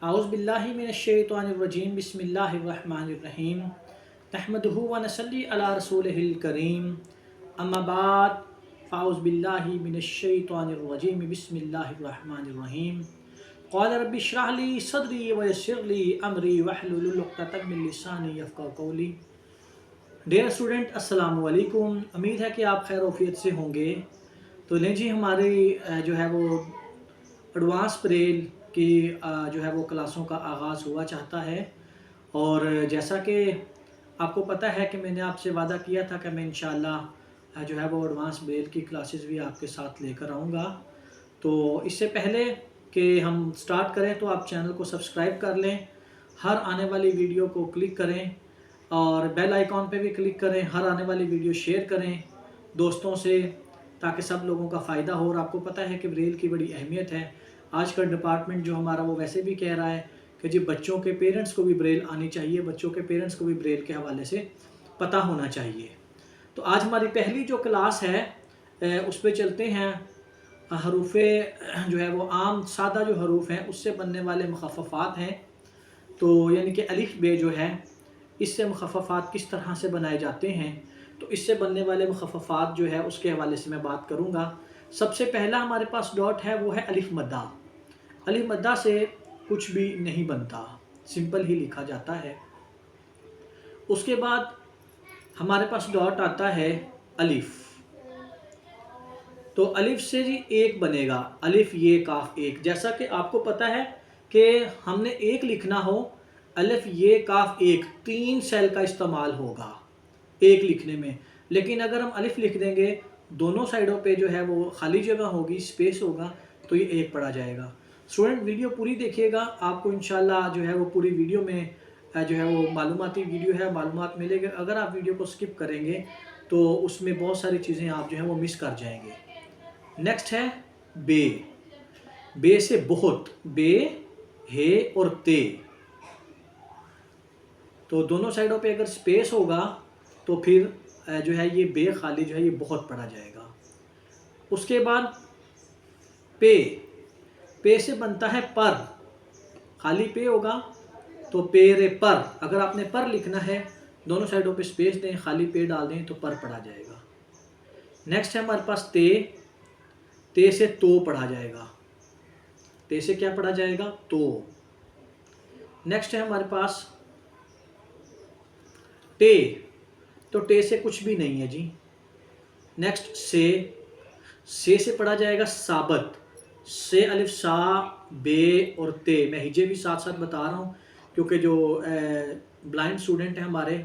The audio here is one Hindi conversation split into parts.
औज़ु बिल्लाहि मिनश्शैतानिर्रजीम बिस्मिल्लाहिर्रहमानिर्रहीम नहमदुहु व नसल्ली अला रसूलिहिल करीम अम्मा बाद फ़अऊज़ु बिल्लाहि मिनश्शैतानिर्रजीम बिस्मिल्लाहिर्रहमानिर्रहीम क़ाल रब्बि इश्रह ली सदरी व यस्सिर ली अमरी वहलुल उक़दतम मिन लिसानी यफ़क़हू क़ौली। डियर स्टूडेंट, अस्सलामु अलैकुम। उम्मीद है कि आप खैर वफ़ियत से होंगे। तो लें जी, हमारी जो है वो एडवांस ब्रेल की जो है वो क्लासों का आगाज़ हुआ चाहता है। और जैसा कि आपको पता है कि मैंने आपसे वादा किया था कि मैं इंशाअल्लाह जो है वो एडवांस ब्रेल की क्लासेस भी आपके साथ लेकर आऊँगा। तो इससे पहले कि हम स्टार्ट करें तो आप चैनल को सब्सक्राइब कर लें, हर आने वाली वीडियो को क्लिक करें और बेल आइकॉन पे भी क्लिक करें, हर आने वाली वीडियो शेयर करें दोस्तों से, ताकि सब लोगों का फ़ायदा हो। और आपको पता है कि ब्रेल की बड़ी अहमियत है। आज का डिपार्टमेंट जो हमारा वो वैसे भी कह रहा है कि जी बच्चों के पेरेंट्स को भी ब्रेल आनी चाहिए, बच्चों के पेरेंट्स को भी ब्रेल के हवाले से पता होना चाहिए। तो आज हमारी पहली जो क्लास है उस पर चलते हैं। हरूफ़े जो है वो आम सादा जो हरूफ हैं उससे बनने वाले मुख़फ़्फ़फ़ात हैं। तो यानी कि अलिफ बे जो है इससे मुख़फ़्फ़फ़ात किस तरह से बनाए जाते हैं, तो इससे बनने वाले मुख़फ़्फ़फ़ात जो है उसके हवाले से मैं बात करूँगा। सबसे पहला हमारे पास डॉट है वो है अलिफ मद्दा। अलिफ मद्दा से कुछ भी नहीं बनता, सिंपल ही लिखा जाता है। उसके बाद हमारे पास डॉट आता है अलिफ। तो अलिफ से जी एक बनेगा, अलिफ ये काफ एक। जैसा कि आपको पता है कि हमने एक लिखना हो, अलिफ ये काफ एक, 3 सेल का इस्तेमाल होगा एक लिखने में। लेकिन अगर हम अलिफ लिख देंगे, दोनों साइडों पे जो है वो खाली जगह होगी, स्पेस होगा, तो ये एक पढ़ा जाएगा। स्टूडेंट वीडियो पूरी देखिएगा, आपको इंशाल्लाह जो है वो पूरी वीडियो में जो है वो मालूमाती वीडियो है, मालूमात मिलेगी। अगर आप वीडियो को स्किप करेंगे तो उसमें बहुत सारी चीज़ें आप जो है वो मिस कर जाएंगे। नेक्स्ट है बे। बे से बहुत, बे, हे और ते। तो दोनों साइडों पे अगर स्पेस होगा तो फिर जो है ये बे खाली जो है ये बहुत पढ़ा जाएगा। उसके बाद पे। पे से बनता है पर, खाली पे होगा तो पेरे पर। अगर आपने पर लिखना है, दोनों साइडों पे स्पेस दें, खाली पे डाल दें तो पर पढ़ा जाएगा। नेक्स्ट है हमारे पास ते। ते से तो पढ़ा जाएगा। ते से क्या पढ़ा जाएगा? तो। नेक्स्ट है हमारे पास टे। तो टे से कुछ भी नहीं है जी। नेक्स्ट से। से पढ़ा जाएगा साबत। से अलिफ सा, बे और ते। मैं हिजे भी साथ साथ बता रहा हूँ क्योंकि जो ब्लाइंड स्टूडेंट हैं हमारे,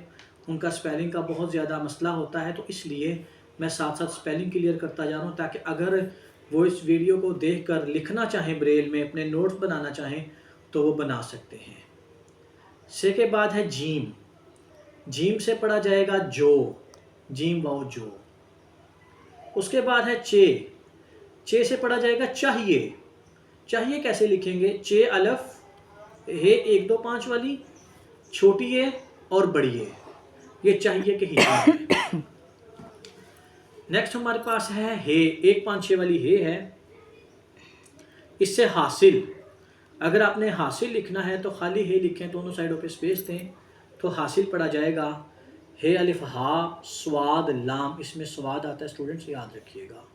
उनका स्पेलिंग का बहुत ज़्यादा मसला होता है, तो इसलिए मैं साथ साथ स्पेलिंग क्लियर करता जा रहा हूँ, ताकि अगर वो इस वीडियो को देखकर लिखना चाहें ब्रेल में, अपने नोट्स बनाना चाहें, तो वो बना सकते हैं। से के बाद है जीम। जीम से पढ़ा जाएगा जो, जीम वाओ जो। उसके बाद है चे। चे से पढ़ा जाएगा चाहिए। चाहिए कैसे लिखेंगे? चे अलफ हे 1 2 5 वाली, छोटी है और बड़ी है, ये चाहिए के हिस्सा है। नेक्स्ट हमारे पास है हे। 1 5 6 वाली हे है। इससे हासिल। अगर आपने हासिल लिखना है तो खाली हे लिखें, दोनों साइडों पे स्पेस दें, तो हासिल पढ़ा जाएगा। हे अलिफ हा स्वाद लाम, इसमें स्वाद आता है स्टूडेंट्स, याद रखिएगा।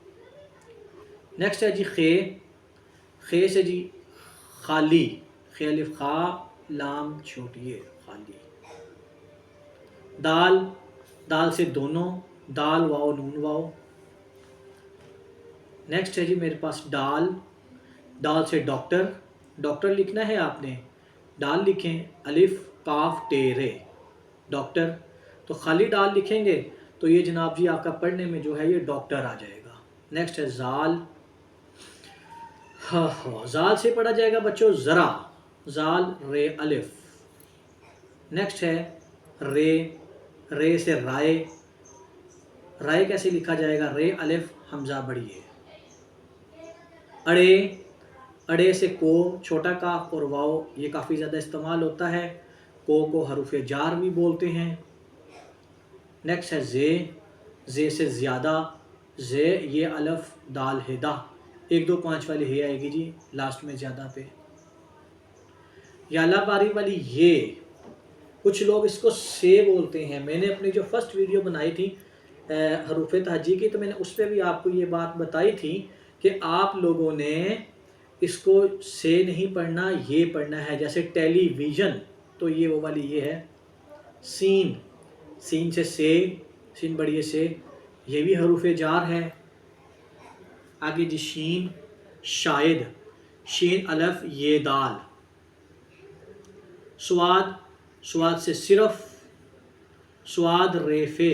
नेक्स्ट है जी खे। खे से जी खाली। खे अलिफ खा लाम छोटी है, खाली। दाल। दाल से दोनों, दाल वाओ नून वाओ। नेक्स्ट है जी मेरे पास डाल। डाल से डॉक्टर। डॉक्टर लिखना है आपने, डाल लिखें, अलिफ काफ टेरे, डॉक्टर। तो खाली डाल लिखेंगे तो ये जनाब जी आपका पढ़ने में जो है ये डॉक्टर आ जाएगा। नेक्स्ट है जाल। जाल से पढ़ा जाएगा बच्चों ज़रा, जाल रे अलिफ। नेक्स्ट है रे। रे से राय। राय कैसे लिखा जाएगा? रे अलिफ हमजा बड़ी है। अड़े। अड़े से को, छोटा काफ और वाओ, ये काफ़ी ज़्यादा इस्तेमाल होता है, को हरूफ़े जार भी बोलते हैं। नेक्स्ट है जे। जे से ज़्यादा। जे ये अलिफ दाल हेदा, 1 2 5 वाली हे आएगी जी लास्ट में ज़्यादा पे। याला बारी वाली ये, कुछ लोग इसको से बोलते हैं। मैंने अपनी जो फर्स्ट वीडियो बनाई थी हरूफ तहजी की, तो मैंने उस पर भी आपको ये बात बताई थी कि आप लोगों ने इसको से नहीं पढ़ना, ये पढ़ना है। जैसे टेलीविज़न, तो ये वो वाली ये है सीन, सीन से सीन बढ़िए से, ये भी हरूफ जार है। आगे जी शीन, शायद, शीन अलफ ये दाल। स्वाद, स्वाद से सिर्फ, स्वाद रेफे।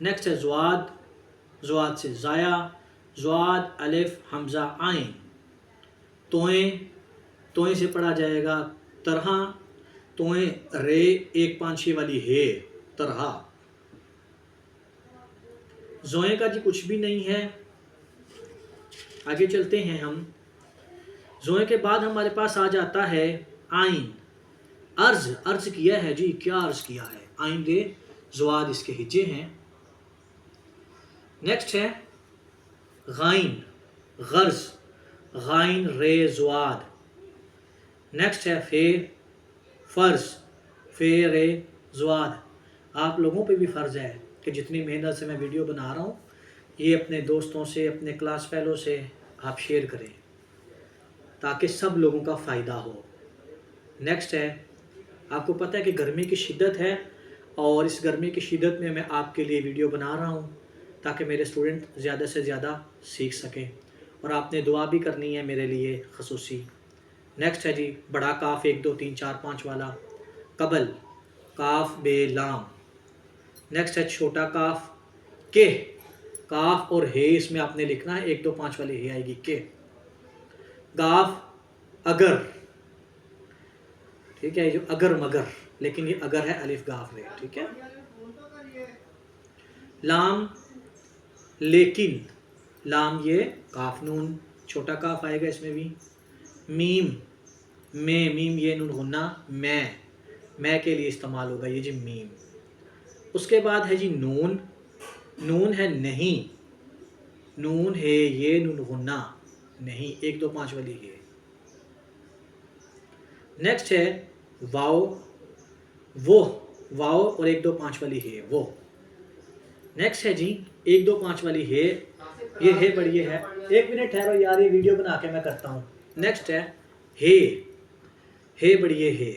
नेक्स्ट है ज़्वाद, ज़्वाद से ज़ाया, ज़्वाद अलिफ हमज़ा आइन। तोएं, तोएं से पढ़ा जाएगा तरह, तोएं रे एक पांछी वाली है तरह। ज़ोएं का जी कुछ भी नहीं है। आगे चलते हैं हम। ज़ोएं के बाद हमारे पास आ जाता है आइन। अर्ज, अर्ज किया है जी, क्या अर्ज किया है? आइन दे ज़्वाद इसके हिज्जे हैं। नेक्स्ट है गाइन, गर्ज, गाइन रे ज़्वाद। नेक्स्ट है फे, फ़र्ज, फे रे ज़्वाद। आप लोगों पे भी फ़र्ज़ है कि जितनी मेहनत से मैं वीडियो बना रहा हूँ, ये अपने दोस्तों से, अपने क्लास फेलो से आप शेयर करें ताकि सब लोगों का फ़ायदा हो। नेक्स्ट है, आपको पता है कि गर्मी की शिद्दत है और इस गर्मी की शिद्दत में मैं आपके लिए वीडियो बना रहा हूँ ताकि मेरे स्टूडेंट ज़्यादा से ज़्यादा सीख सकें, और आपने दुआ भी करनी है मेरे लिए खसूसी। नेक्स्ट है जी बड़ा काफ 1 2 3 4 5 वाला, कबल, काफ बे लाम। नेक्स्ट है छोटा काफ के, काफ और हे इसमें आपने लिखना है, 1 2 5 वाली हे आएगी के। गाफ अगर, ठीक है, जो अगर मगर, लेकिन ये अगर है अलिफ गाफ रे, ठीक है। लाम लेकिन, लाम ये काफ नून, छोटा काफ आएगा इसमें भी। मीम, में, मीम ये नून गुन्ना, मैं के लिए इस्तेमाल होगा ये जी मीम। उसके बाद है जी नून, नून है नहीं, नून है ये नून गुन्ना नहीं, 1 2 5 वाली है। नेक्स्ट है वाओ, वो, वाओ और 1 2 5 वाली है वो। नेक्स्ट है जी 1 2 5 वाली है, ये है बढ़िए है। 1 मिनट ठहरो यार, ये वीडियो बना के मैं करता हूँ। नेक्स्ट है हे बढ़िए है।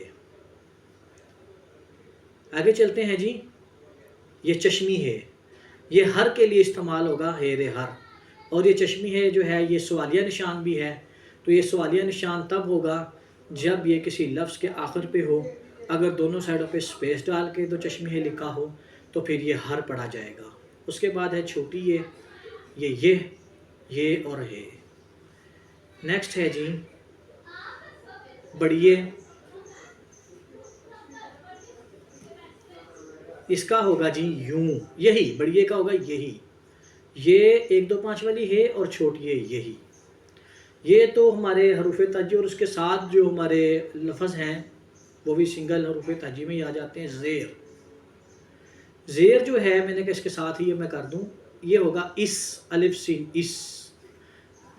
आगे चलते हैं जी, ये चश्मी है, ये हर के लिए इस्तेमाल होगा, हे रे हर। और ये चश्मी है जो है ये सवालिया निशान भी है, तो ये सवालिया निशान तब होगा जब ये किसी लफ्ज़ के आखिर पे हो। अगर दोनों साइडों पे स्पेस डाल के तो चश्मी है लिखा हो तो फिर ये हर पढ़ा जाएगा। उसके बाद है छोटी ये और है। नेक्स्ट है जी बढ़िए, इसका होगा जी यूं, यही बढ़िए का होगा यही। ये 1 2 5 वाली है और छोटी है यही। ये तो हमारे हरूफ ताजी, और उसके साथ जो हमारे लफ्ज़ हैं वो भी सिंगल हरूफ ताजी में ही आ जाते हैं। ज़ेर, ज़ेर जो है मैंने कहा इसके साथ ही ये मैं कर दूं, ये होगा इस, अलिफ सीन इस।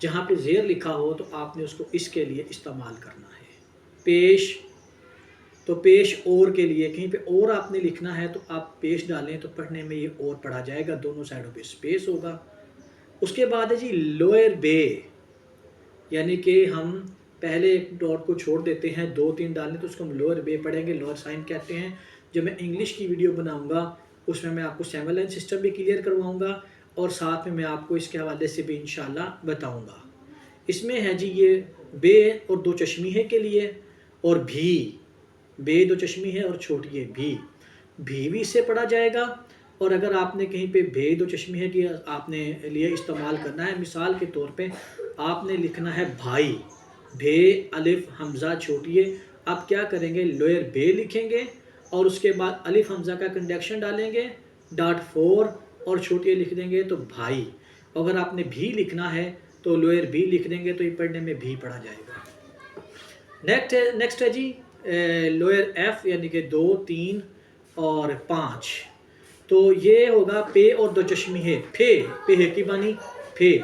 जहाँ पे ज़ेर लिखा हो तो आपने उसको इसके लिए इस्तेमाल करना है। पेश, तो पेश और के लिए कहीं पे और आपने लिखना है तो आप पेश डालें तो पढ़ने में ये और पढ़ा जाएगा, दोनों साइडों पे स्पेस होगा। उसके बाद है जी लोअर बे, यानी कि हम पहले एक डॉट को छोड़ देते हैं, 2 3 डालने तो उसको हम लोअर बे पढ़ेंगे, लोअर साइन कहते हैं। जब मैं इंग्लिश की वीडियो बनाऊंगा उसमें मैं आपको सेवन लाइन सिस्टम भी क्लियर करवाऊंगा और साथ में मैं आपको इसके हवाले से भी इंशाल्लाह बताऊंगा। इसमें है जी ये बे और 2 चश्मी है के लिए, और भी, बे 2 चश्मी है और छोटी है भी इससे पढ़ा जाएगा। और अगर आपने कहीं पे भे 2 चश्मी है कि आपने लिए इस्तेमाल करना है, मिसाल के तौर पे आपने लिखना है भाई, भे अलिफ हमज़ा छोटी है, आप क्या करेंगे लोअर बे लिखेंगे और उसके बाद अलिफ हमज़ा का कंडक्शन डालेंगे, .4 और छोटी लिख देंगे तो भाई। अगर आपने भी लिखना है तो लोअर बी लिख देंगे तो ये पढ़ने में भी पढ़ा जाएगा। नेक्स्ट है जी लोअर एफ, यानी कि 2 3 और 5, तो ये होगा पे और 2 चश्मी है, फे, पे है की बानी फे।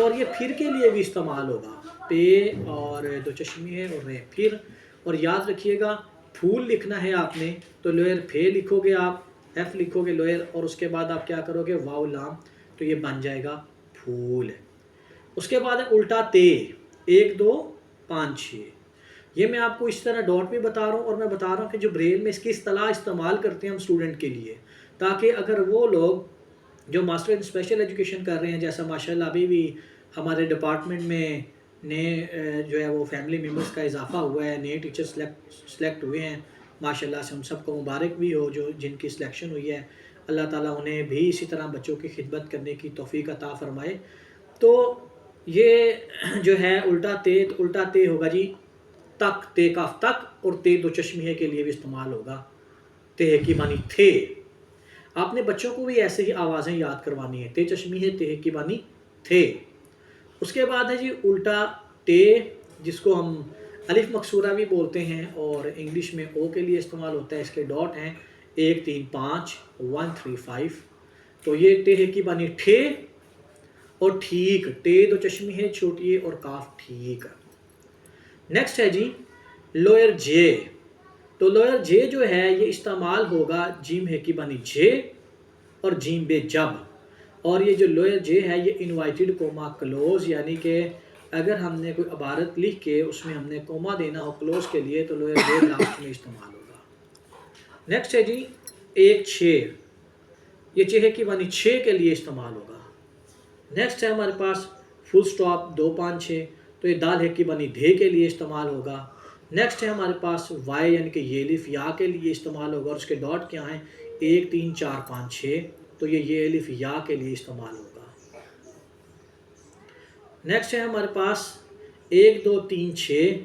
और ये फिर के लिए भी इस्तेमाल होगा, पे और दो चश्मे है और रे फिर। और याद रखिएगा फूल लिखना है आपने तो लोअर फे लिखोगे आप, एफ लिखोगे लोअर, और उसके बाद आप क्या करोगे वाव लाम, तो ये बन जाएगा फूल। उसके बाद है उल्टा ते, 1 2 5 6। ये मैं आपको इस तरह डॉट भी बता रहा हूँ और मैं बता रहा हूँ कि जो ब्रेल में इसकी इस्तेलाह इस्तेमाल करते हैं हम स्टूडेंट के लिए, ताकि अगर वो लोग जो मास्टर इन स्पेशल एजुकेशन कर रहे हैं, जैसा माशाल्लाह अभी भी हमारे डिपार्टमेंट में नए जो है वो फैमिली मेम्बर्स का इजाफा हुआ है, नए टीचर सेलेक्ट हुए हैं माशाल्लाह से, हम सबको मुबारक भी हो जो जिनकी सिलेक्शन हुई है। अल्लाह ताला उन्हें भी इसी तरह बच्चों की खिदमत करने की तौफीक अता फरमाए। तो ये जो है उल्टा ते, तो उल्टा ते होगा जी तक, ते काफ तक, और ते दो चश्मे के लिए भी इस्तेमाल होगा, ते की मानी थे। आपने बच्चों को भी ऐसे ही आवाज़ें याद करवानी है, ते चश्मी है, ते की मानी थे। उसके बाद है जी उल्टा टे, जिसको हम अलिफ मकसूरा भी बोलते हैं और इंग्लिश में ओ के लिए इस्तेमाल होता है। इसके डॉट हैं 1 3 5 1 3 5। तो ये टे की बानी ठे और ठीक, टे दो चश्मी है छोटी और काफ ठीक। नेक्स्ट है जी लोअर जे। तो लोअर जे जो है ये इस्तेमाल होगा जीम है की बानी जे और जीम बे जब। और ये जो लोअर जे है ये इनवाइटेड कोमा क्लोज, यानी कि अगर हमने कोई इबारत लिख के उसमें हमने कोमा देना हो क्लोज के लिए तो लोअर जे लास्ट में इस्तेमाल होगा। नेक्स्ट है जी 1 6, ये चेहे की बानी 6 के लिए इस्तेमाल होगा। नेक्स्ट है हमारे पास फुल स्टॉप 2 5 6, तो ये दाल है की बानी धे के लिए इस्तेमाल होगा। नेक्स्ट है हमारे पास वाई यानी कि ये अलिफ या के लिए इस्तेमाल होगा और उसके डॉट क्या हैं 1 3 4 5 6, तो ये अलिफ या के लिए इस्तेमाल होगा। नेक्स्ट है हमारे पास 1 2 3 6,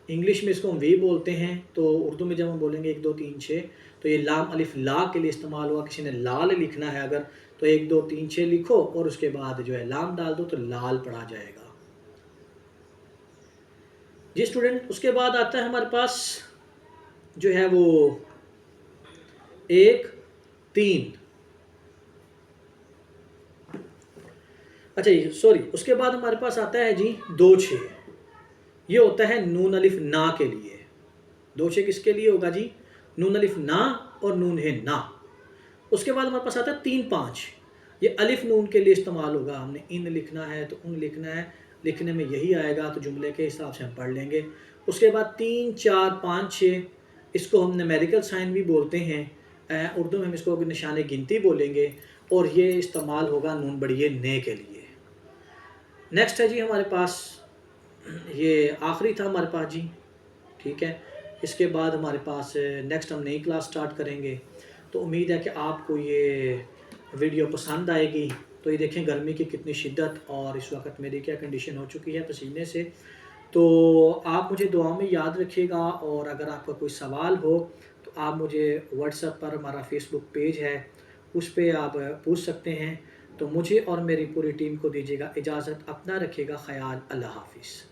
इंग्लिश में इसको हम वी बोलते हैं, तो उर्दू में जब हम बोलेंगे 1 2 3 6, तो ये लाम अलिफ ला के लिए इस्तेमाल हुआ। किसी ने लाल लिखना है अगर तो 1 2 3 6 लिखो और उसके बाद जो है लाम डाल दो तो लाल पढ़ा जाएगा जी स्टूडेंट। उसके बाद आता है हमारे पास जो है वो 1 3, अच्छा जी सॉरी, उसके बाद हमारे पास आता है जी 2 6, ये होता है नून अलिफ ना के लिए। 2 6 किसके लिए होगा जी, नून अलिफ ना और नून है ना। उसके बाद हमारे पास आता है 3 5, ये अलिफ नून के लिए इस्तेमाल होगा। हमने इन लिखना है तो उन लिखना है, लिखने में यही आएगा तो जुमले के हिसाब से हम पढ़ लेंगे। उसके बाद 3 4 5 6, इसको हम न्यूमेरिकल साइन भी बोलते हैं, उर्दू में हम इसको निशाने गिनती बोलेंगे, और ये इस्तेमाल होगा नून बड़िए ने के लिए। नेक्स्ट है जी हमारे पास, ये आखिरी था हमारे पास जी, ठीक है। इसके बाद हमारे पास नेक्स्ट हम नई क्लास स्टार्ट करेंगे, तो उम्मीद है कि आपको ये वीडियो पसंद आएगी। तो ये देखें गर्मी की कितनी शिद्दत, और इस वक्त मेरी क्या कंडीशन हो चुकी है पसीने से। तो आप मुझे दुआ में याद रखिएगा, और अगर आपका कोई सवाल हो तो आप मुझे व्हाट्सएप पर, हमारा फेसबुक पेज है उस पर आप पूछ सकते हैं। तो मुझे और मेरी पूरी टीम को दीजिएगा इजाज़त, अपना रखिएगा ख्याल, अल्लाह हाफिज़।